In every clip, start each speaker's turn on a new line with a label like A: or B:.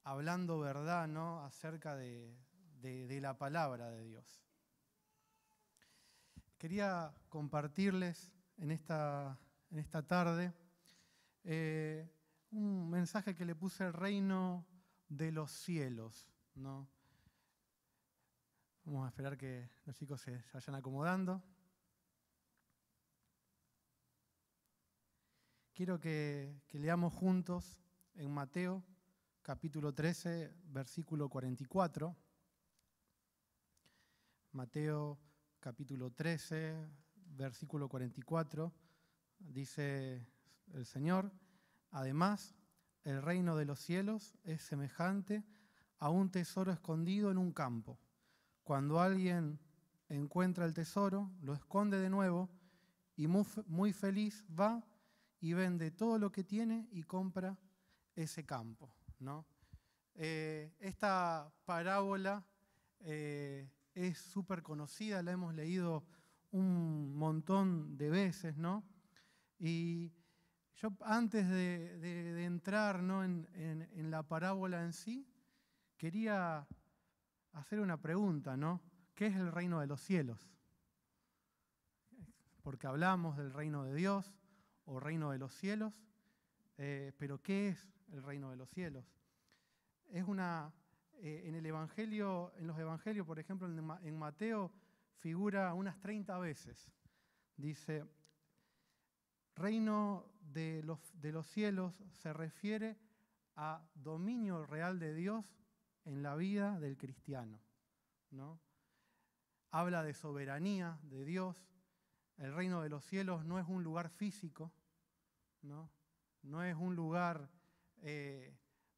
A: hablando verdad, ¿no?, acerca de la palabra de Dios. Quería compartirles en esta tarde un mensaje que le puse: el reino de los cielos, ¿no? Vamos a esperar que los chicos se vayan acomodando. Quiero que leamos juntos en Mateo, capítulo 13, versículo 44. Mateo, capítulo 13, versículo 44, dice el Señor: además, el reino de los cielos es semejante a un tesoro escondido en un campo. Cuando alguien encuentra el tesoro, lo esconde de nuevo y muy feliz va y vende todo lo que tiene y compra ese campo, ¿no? Esta parábola es súper conocida, la hemos leído un montón de veces, ¿no? Y yo, antes de entrar, ¿no?, en la parábola en sí, quería hacer una pregunta, ¿no? ¿Qué es el reino de los cielos? Porque hablamos del reino de Dios o reino de los cielos, pero ¿qué es el reino de los cielos? Es en el Evangelio, en los Evangelios, por ejemplo, en Mateo figura unas 30 veces. Dice: reino de los cielos se refiere a dominio real de Dios en la vida del cristiano, ¿no? Habla de soberanía de Dios. El reino de los cielos no es un lugar físico, ¿no? No es un lugar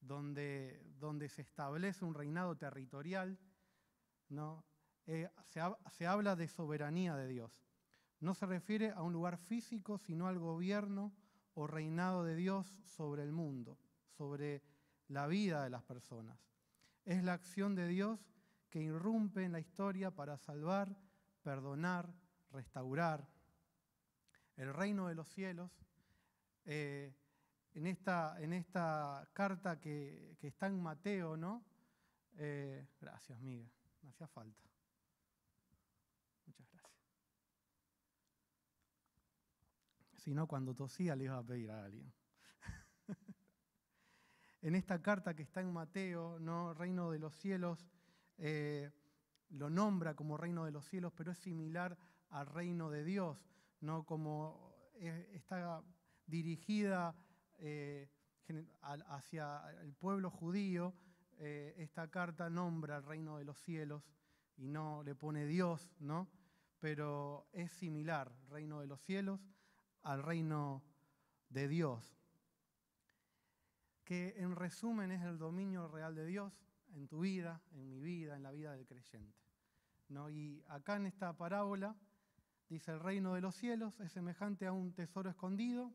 A: donde se establece un reinado territorial, ¿no? Se habla de soberanía de Dios. No se refiere a un lugar físico, sino al gobierno o reinado de Dios sobre el mundo, sobre la vida de las personas. Es la acción de Dios que irrumpe en la historia para salvar, perdonar, restaurar. El reino de los cielos, en esta carta que está en Mateo, ¿no? Gracias, Miguel, me hacía falta. Muchas gracias. Si no, cuando tosía le iba a pedir a alguien. En esta carta que está en Mateo, ¿no?, reino de los cielos, lo nombra como reino de los cielos, pero es similar al reino de Dios, ¿no? Como está dirigida hacia el pueblo judío, esta carta nombra el reino de los cielos y no le pone Dios, ¿no? Pero es similar, reino de los cielos, al reino de Dios, que en resumen es el dominio real de Dios en tu vida, en mi vida, en la vida del creyente, ¿no? Y acá en esta parábola dice: el reino de los cielos es semejante a un tesoro escondido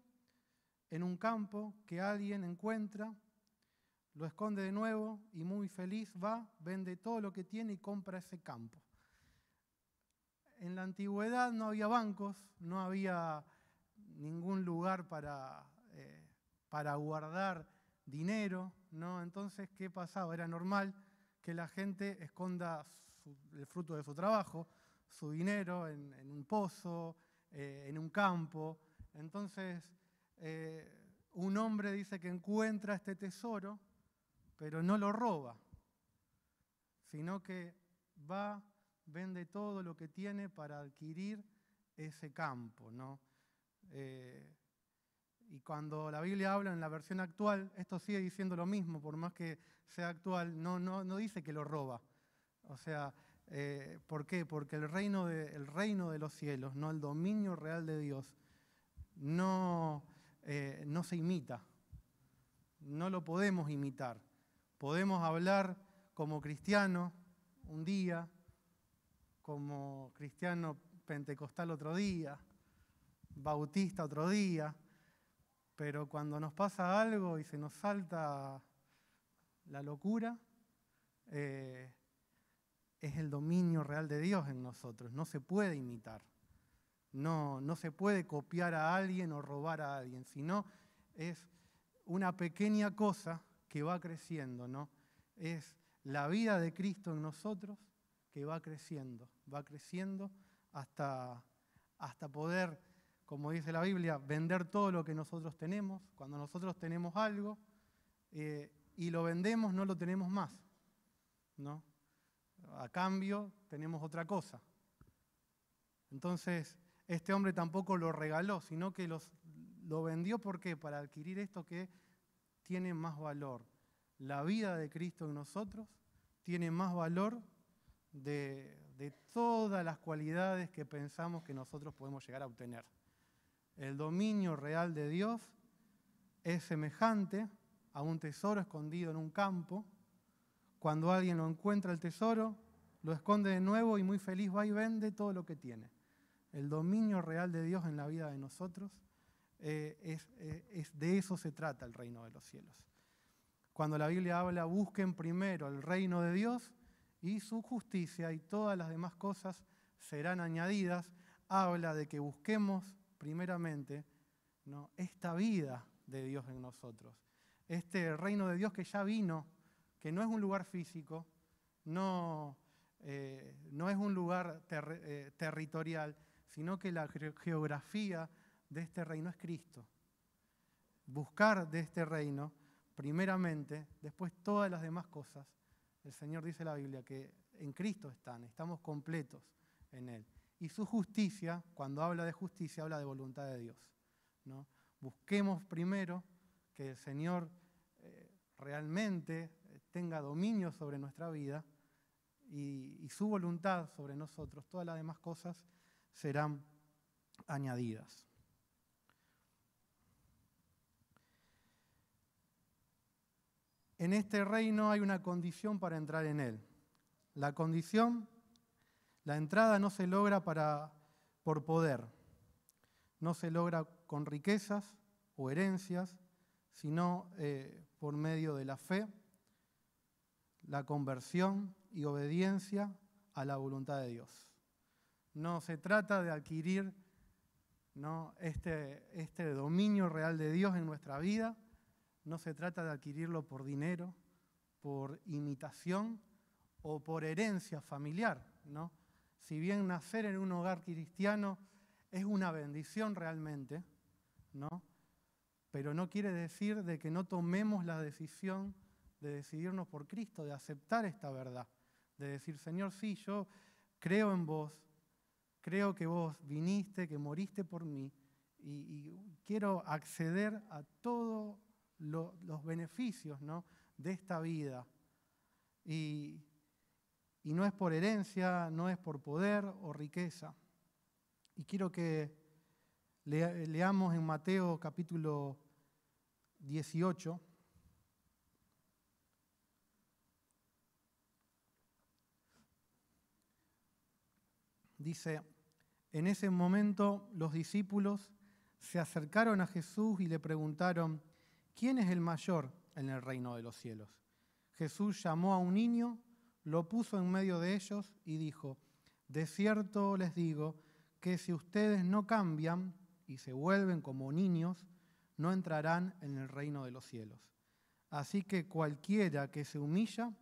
A: en un campo que alguien encuentra, lo esconde de nuevo y muy feliz va, vende todo lo que tiene y compra ese campo. En la antigüedad no había bancos, no había ningún lugar para guardar dinero, ¿no? Entonces, ¿qué pasaba? Era normal que la gente esconda el fruto de su trabajo, su dinero, en un pozo, en un campo. Entonces, un hombre dice que encuentra este tesoro, pero no lo roba, sino que va, vende todo lo que tiene para adquirir ese campo, ¿no? Y cuando la Biblia habla en la versión actual, esto sigue diciendo lo mismo, por más que sea actual, no dice que lo roba. O sea, ¿por qué? Porque el reino de los cielos, no el dominio real de Dios, no se imita, no lo podemos imitar. Podemos hablar como cristiano un día, como cristiano pentecostal otro día, bautista otro día, pero cuando nos pasa algo y se nos salta la locura, es el dominio real de Dios en nosotros. No se puede imitar, no se puede copiar a alguien o robar a alguien, sino es una pequeña cosa que va creciendo, ¿no? Es la vida de Cristo en nosotros que va creciendo hasta poder, como dice la Biblia, vender todo lo que nosotros tenemos. Cuando nosotros tenemos algo y lo vendemos, no lo tenemos más, ¿no? A cambio, tenemos otra cosa. Entonces, este hombre tampoco lo regaló, sino que lo vendió. ¿Por qué? Para adquirir esto que tiene más valor. La vida de Cristo en nosotros tiene más valor de todas las cualidades que pensamos que nosotros podemos llegar a obtener. El dominio real de Dios es semejante a un tesoro escondido en un campo. Cuando alguien lo encuentra el tesoro, lo esconde de nuevo y muy feliz va y vende todo lo que tiene. El dominio real de Dios en la vida de nosotros, de eso se trata el reino de los cielos. Cuando la Biblia habla, busquen primero el reino de Dios y su justicia y todas las demás cosas serán añadidas, habla de que busquemos primeramente, ¿no?, esta vida de Dios en nosotros. Este reino de Dios que ya vino, que no es un lugar físico, no es un lugar territorial, sino que la geografía de este reino es Cristo. Buscar de este reino, primeramente, después todas las demás cosas. El Señor dice en la Biblia que en Cristo estamos completos en Él. Y su justicia, cuando habla de justicia, habla de voluntad de Dios, ¿no? Busquemos primero que el Señor realmente tenga dominio sobre nuestra vida y su voluntad sobre nosotros. Todas las demás cosas serán añadidas. En este reino hay una condición para entrar en él. La entrada no se logra por poder, no se logra con riquezas o herencias, sino por medio de la fe, la conversión y obediencia a la voluntad de Dios. No se trata de adquirir, ¿no?, este dominio real de Dios en nuestra vida. No se trata de adquirirlo por dinero, por imitación o por herencia familiar, ¿no? Si bien nacer en un hogar cristiano es una bendición realmente, ¿no?, pero no quiere decir de que no tomemos la decisión de decidirnos por Cristo, de aceptar esta verdad, de decir, Señor, sí, yo creo en vos, creo que vos viniste, que moriste por mí y quiero acceder a todos los beneficios, ¿no?, de esta vida. Y no es por herencia, no es por poder o riqueza. Y quiero que leamos en Mateo capítulo 18. Dice, en ese momento los discípulos se acercaron a Jesús y le preguntaron, ¿quién es el mayor en el reino de los cielos? Jesús llamó a un niño, lo puso en medio de ellos y dijo, de cierto les digo que si ustedes no cambian y se vuelven como niños, no entrarán en el reino de los cielos. Así que cualquiera que se humilla,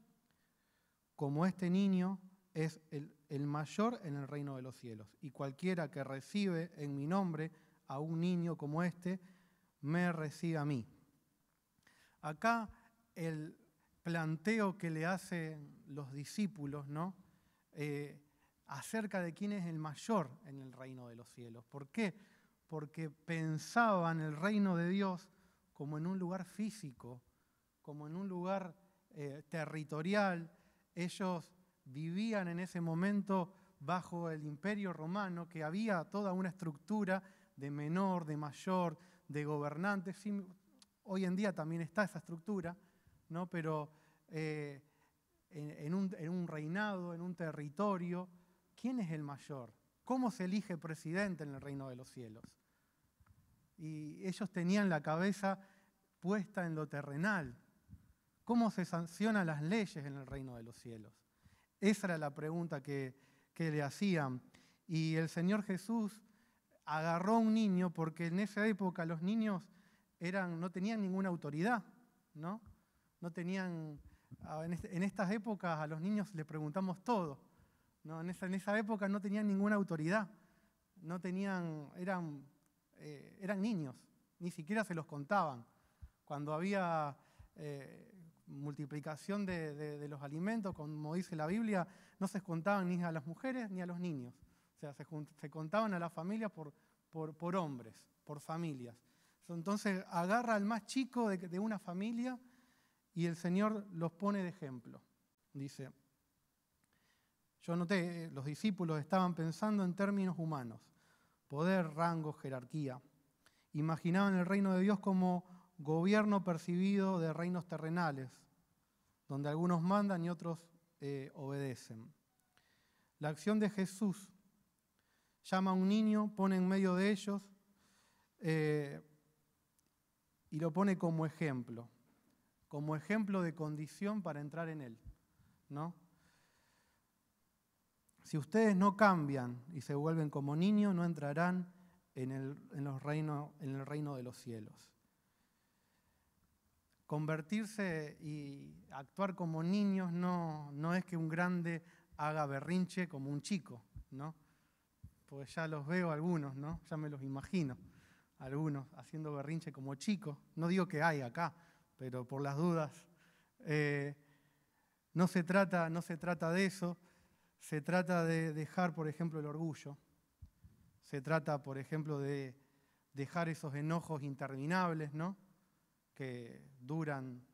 A: como este niño, es el mayor en el reino de los cielos. Y cualquiera que recibe en mi nombre a un niño como este, me recibe a mí. Acá el planteo que le hacen los discípulos, ¿no?, acerca de quién es el mayor en el reino de los cielos. ¿Por qué? Porque pensaban el reino de Dios como en un lugar físico, como en un lugar territorial. Ellos vivían en ese momento bajo el Imperio Romano, que había toda una estructura de menor, de mayor, de gobernantes. Sí, hoy en día también está esa estructura, ¿no?, pero en un reinado, en un territorio, ¿quién es el mayor? ¿Cómo se elige presidente en el reino de los cielos? Y ellos tenían la cabeza puesta en lo terrenal. ¿Cómo se sancionan las leyes en el reino de los cielos? Esa era la pregunta que le hacían. Y el Señor Jesús agarró a un niño, porque en esa época los niños no tenían ninguna autoridad, ¿no? No tenían En estas épocas a los niños les preguntamos todo, ¿no? En esa época no tenían ninguna autoridad, eran niños, ni siquiera se los contaban. Cuando había multiplicación de los alimentos, como dice la Biblia, no se contaban ni a las mujeres ni a los niños. O sea, se contaban a las familias por hombres, por familias. Entonces agarra al más chico de una familia y el Señor los pone de ejemplo. Dice, yo noté, los discípulos estaban pensando en términos humanos, poder, rango, jerarquía. Imaginaban el reino de Dios como gobierno percibido de reinos terrenales, donde algunos mandan y otros obedecen. La acción de Jesús llama a un niño, pone en medio de ellos y lo pone como ejemplo de condición para entrar en él, ¿no? Si ustedes no cambian y se vuelven como niños, no entrarán en el reino de los cielos. Convertirse y actuar como niños no es que un grande haga berrinche como un chico, ¿no? Pues ya los veo algunos, ¿no? Ya me los imagino, algunos haciendo berrinche como chicos. No digo que hay acá, pero por las dudas. No se trata de eso. Se trata de dejar, por ejemplo, el orgullo. Se trata, por ejemplo, de dejar esos enojos interminables, ¿no? Que duran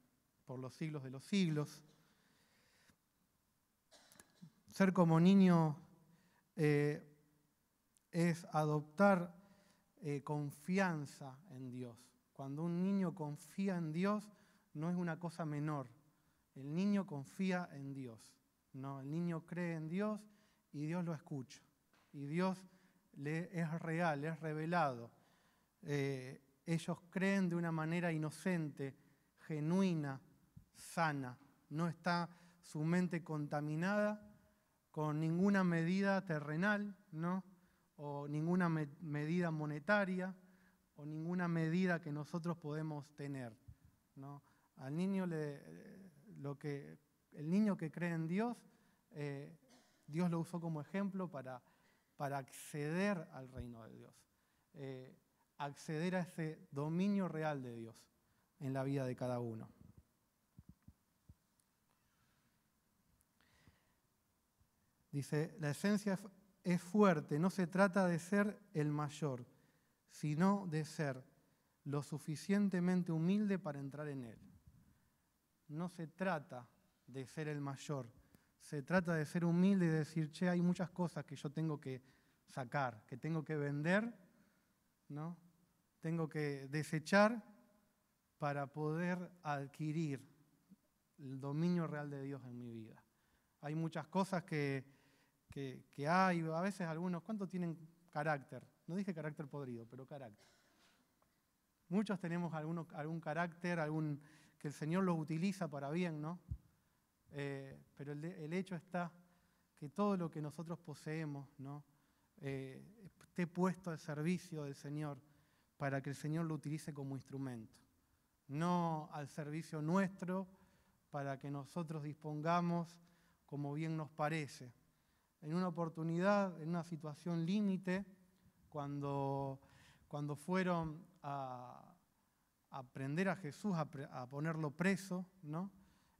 A: por los siglos de los siglos. Ser como niño es adoptar confianza en Dios. Cuando un niño confía en Dios, no es una cosa menor. El niño confía en Dios, ¿no? El niño cree en Dios y Dios lo escucha. Y Dios es real, es revelado. Ellos creen de una manera inocente, genuina, sana. No está su mente contaminada con ninguna medida terrenal, ¿no? O ninguna medida monetaria, o ninguna medida que nosotros podemos tener, ¿no? Al niño, el niño que cree en Dios, Dios lo usó como ejemplo para acceder al reino de Dios, acceder a ese dominio real de Dios en la vida de cada uno. Dice, la esencia es fuerte, no se trata de ser el mayor, sino de ser lo suficientemente humilde para entrar en él. No se trata de ser el mayor, se trata de ser humilde y decir, che, hay muchas cosas que yo tengo que sacar, que tengo que vender, ¿no? Tengo que desechar para poder adquirir el dominio real de Dios en mi vida. Hay muchas cosas que hay, a veces algunos, ¿cuántos tienen carácter? No dije carácter podrido, pero carácter. Muchos tenemos algún carácter, que el Señor lo utiliza para bien, ¿no? Pero el hecho está que todo lo que nosotros poseemos, ¿no? Esté puesto al servicio del Señor para que el Señor lo utilice como instrumento. No al servicio nuestro para que nosotros dispongamos como bien nos parece. En una oportunidad, en una situación límite, cuando fueron a prender a Jesús, a ponerlo preso, ¿no?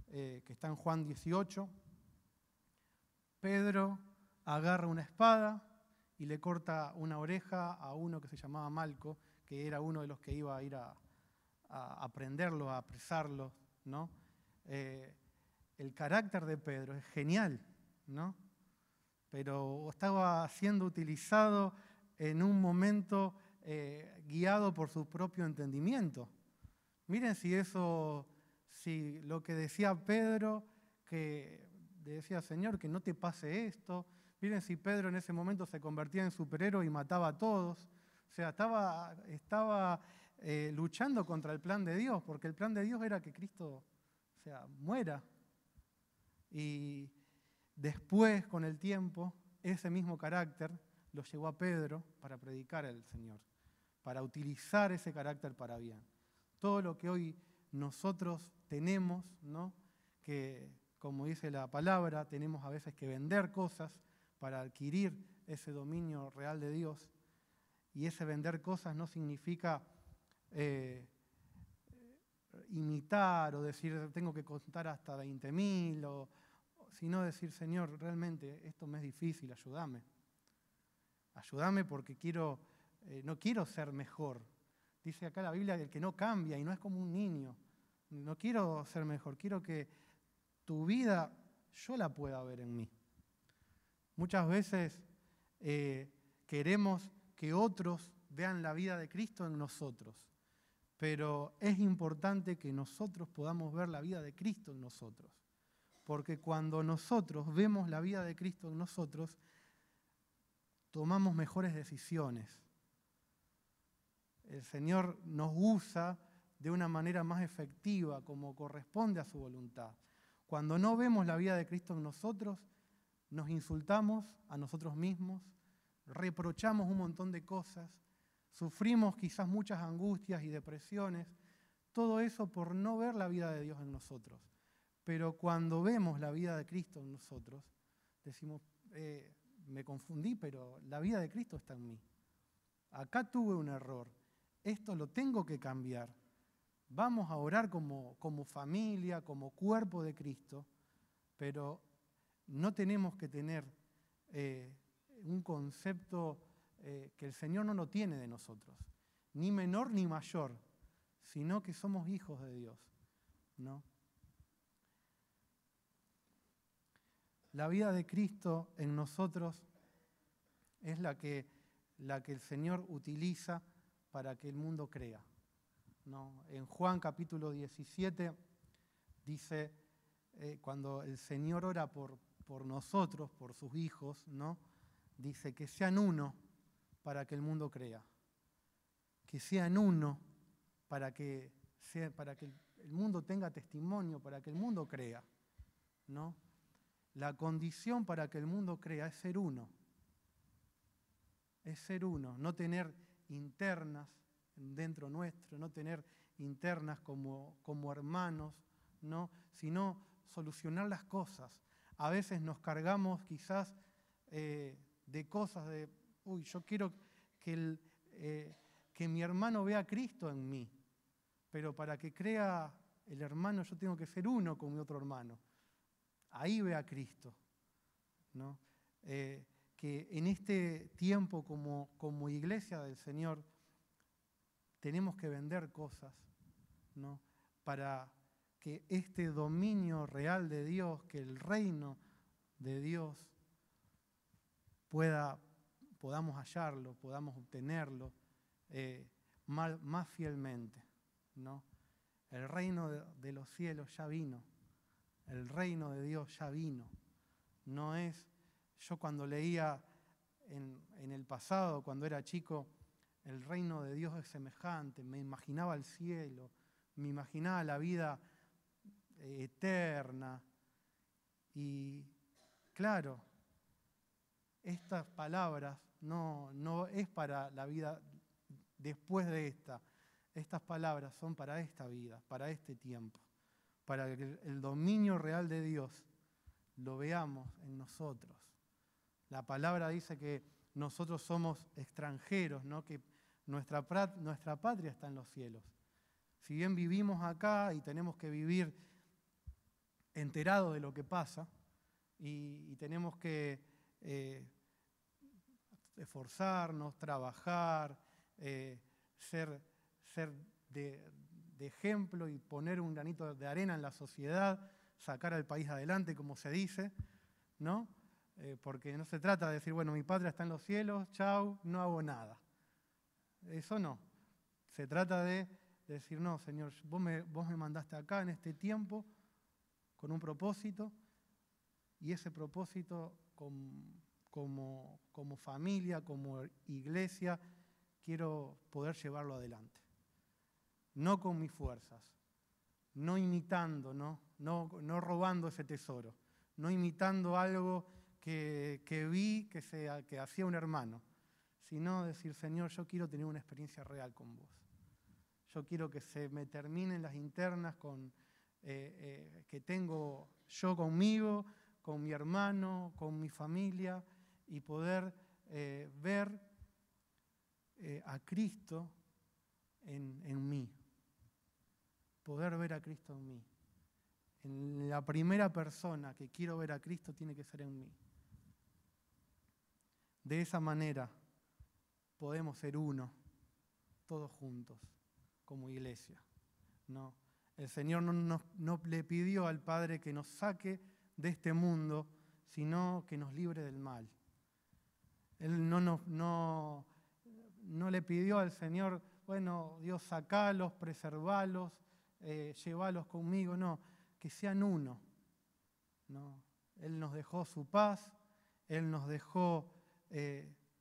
A: Que está en Juan 18, Pedro agarra una espada y le corta una oreja a uno que se llamaba Malco, que era uno de los que iba a ir a prenderlo, a apresarlo, ¿no? El carácter de Pedro es genial, ¿no? Pero estaba siendo utilizado en un momento guiado por su propio entendimiento. Miren si lo que decía Pedro, que decía, Señor, que no te pase esto. Miren si Pedro en ese momento se convertía en superhéroe y mataba a todos. O sea, estaba luchando contra el plan de Dios, porque el plan de Dios era que Cristo, muera. Y después, con el tiempo, ese mismo carácter lo llevó a Pedro para predicar al Señor, para utilizar ese carácter para bien. Todo lo que hoy nosotros tenemos, ¿no? que, como dice la palabra, tenemos a veces que vender cosas para adquirir ese dominio real de Dios. Y ese vender cosas no significa imitar o decir tengo que contar hasta 20.000, sino decir, Señor, realmente esto me es difícil, ayúdame. Ayúdame porque no quiero ser mejor. Dice acá la Biblia que el que no cambia y no es como un niño. No quiero ser mejor, quiero que tu vida yo la pueda ver en mí. Muchas veces queremos que otros vean la vida de Cristo en nosotros, pero es importante que nosotros podamos ver la vida de Cristo en nosotros, porque cuando nosotros vemos la vida de Cristo en nosotros, tomamos mejores decisiones. El Señor nos usa de una manera más efectiva, como corresponde a su voluntad. Cuando no vemos la vida de Cristo en nosotros, nos insultamos a nosotros mismos, reprochamos un montón de cosas, sufrimos quizás muchas angustias y depresiones, todo eso por no ver la vida de Dios en nosotros. Pero cuando vemos la vida de Cristo en nosotros, decimos, me confundí, pero la vida de Cristo está en mí. Acá tuve un error, esto lo tengo que cambiar. Vamos a orar como familia, como cuerpo de Cristo, pero no tenemos que tener un concepto que el Señor no lo tiene de nosotros, ni menor ni mayor, sino que somos hijos de Dios, ¿no? La vida de Cristo en nosotros es la que el Señor utiliza para que el mundo crea, ¿no? En Juan capítulo 17 dice, cuando el Señor ora por nosotros, por sus hijos, ¿no? Dice que sean uno para que el mundo crea. Que sean uno para que el mundo tenga testimonio, para que el mundo crea, ¿no? La condición para que el mundo crea es ser uno. Es ser uno, no tener internas dentro nuestro, no tener internas como hermanos, ¿no? Sino solucionar las cosas. A veces nos cargamos quizás de cosas de, yo quiero que mi hermano vea a Cristo en mí, pero para que crea el hermano yo tengo que ser uno con mi otro hermano. Ahí ve a Cristo, ¿no? Que en este tiempo como iglesia del Señor tenemos que vender cosas, ¿no? Para que este dominio real de Dios, que el reino de Dios podamos hallarlo, podamos obtenerlo más fielmente, ¿no? El reino de los cielos ya vino, el reino de Dios ya vino. No es, yo cuando leía en el pasado, cuando era chico, el reino de Dios es semejante, me imaginaba el cielo, me imaginaba la vida eterna. Y claro, estas palabras no es para la vida después de esta. Estas palabras son para esta vida, para este tiempo, para que el dominio real de Dios lo veamos en nosotros. La palabra dice que nosotros somos extranjeros, ¿no? Que nuestra patria está en los cielos. Si bien vivimos acá y tenemos que vivir enterados de lo que pasa y tenemos que esforzarnos, trabajar, ser de ejemplo y poner un granito de arena en la sociedad, sacar al país adelante, como se dice, ¿no? Porque no se trata de decir, bueno, mi patria está en los cielos, chau, no hago nada. Eso no. Se trata de decir, no, Señor, vos me mandaste acá en este tiempo con un propósito, y ese propósito como familia, como iglesia, quiero poder llevarlo adelante. No con mis fuerzas, no imitando, no robando ese tesoro, no imitando algo que vi que hacía un hermano, sino decir, Señor, yo quiero tener una experiencia real con vos. Yo quiero que se me terminen las internas con que tengo yo conmigo, con mi hermano, con mi familia, y poder ver a Cristo en mí. Poder ver a Cristo en mí. En la primera persona que quiero ver a Cristo tiene que ser en mí. De esa manera podemos ser uno, todos juntos, como iglesia, ¿no? El Señor no le pidió al Padre que nos saque de este mundo, sino que nos libre del mal. Él no le pidió al Señor, bueno, Dios, sacalos, preservalos, llévalos conmigo, no, que sean uno, ¿no? Él nos dejó su paz, Él nos dejó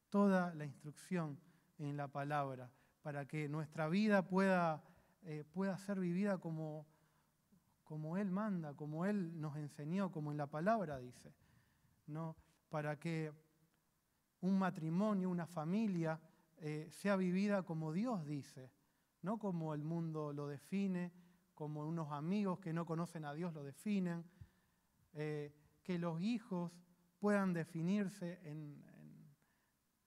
A: toda la instrucción en la palabra para que nuestra vida pueda ser vivida como Él manda, como Él nos enseñó, como en la palabra dice, ¿no? Para que un matrimonio, una familia, sea vivida como Dios dice, no como el mundo lo define, como unos amigos que no conocen a Dios lo definen, que los hijos puedan definirse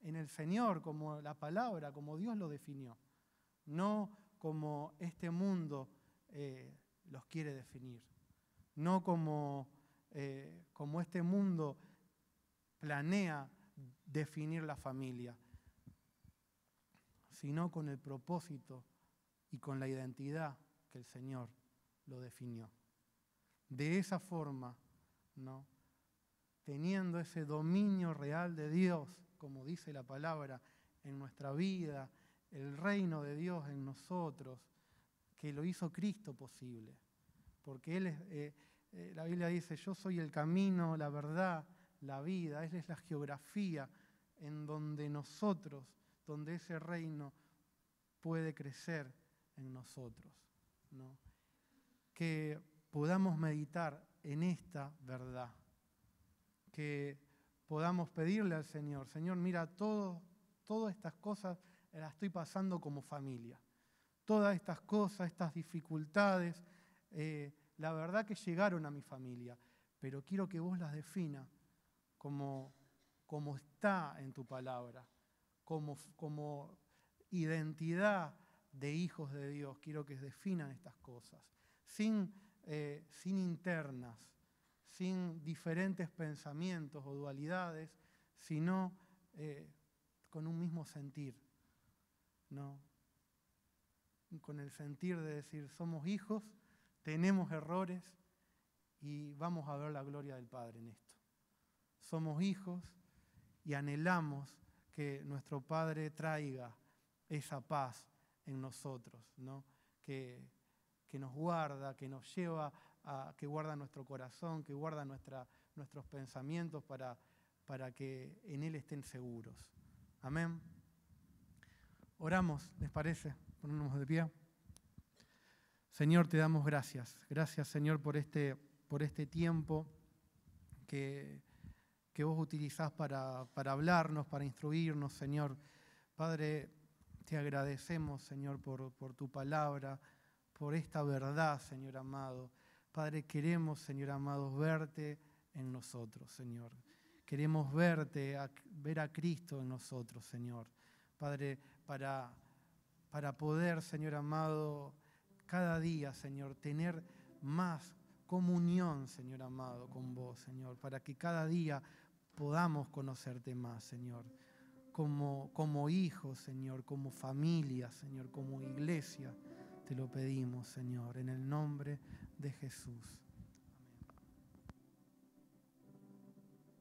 A: en el Señor, como la palabra, como Dios lo definió, no como este mundo los quiere definir, no como este mundo planea definir la familia, sino con el propósito y con la identidad que el Señor lo definió. De esa forma, ¿no? Teniendo ese dominio real de Dios, como dice la palabra, en nuestra vida, el reino de Dios en nosotros, que lo hizo Cristo posible. Porque Él la Biblia dice, yo soy el camino, la verdad, la vida. Él es la geografía en donde nosotros, donde ese reino puede crecer en nosotros, ¿no? Que podamos meditar en esta verdad, que podamos pedirle al Señor, Señor, mira, todas estas cosas las estoy pasando como familia. Todas estas cosas, estas dificultades, la verdad que llegaron a mi familia, pero quiero que vos las definas como está en tu palabra, como identidad de hijos de Dios. Quiero que definan estas cosas, sin internas, sin diferentes pensamientos o dualidades, sino con un mismo sentir, ¿no? Con el sentir de decir, somos hijos, tenemos errores y vamos a ver la gloria del Padre en esto. Somos hijos y anhelamos que nuestro Padre traiga esa paz en nosotros, ¿no? Que nos guarda, que nos lleva que guarda nuestro corazón, que guarda nuestros pensamientos para que en Él estén seguros. Amén. Oramos, ¿les parece? Ponernos de pie. Señor, te damos gracias. Gracias, Señor, por este tiempo que vos utilizás para hablarnos, para instruirnos, Señor. Padre, te agradecemos, Señor, por tu palabra, por esta verdad, Señor amado. Padre, queremos, Señor amado, verte en nosotros, Señor. Queremos ver a Cristo en nosotros, Señor. Padre, para poder, Señor amado, cada día, Señor, tener más comunión, Señor amado, con vos, Señor, para que cada día podamos conocerte más, Señor, como hijos, Señor, como familia, Señor, como iglesia, te lo pedimos, Señor, en el nombre de Jesús.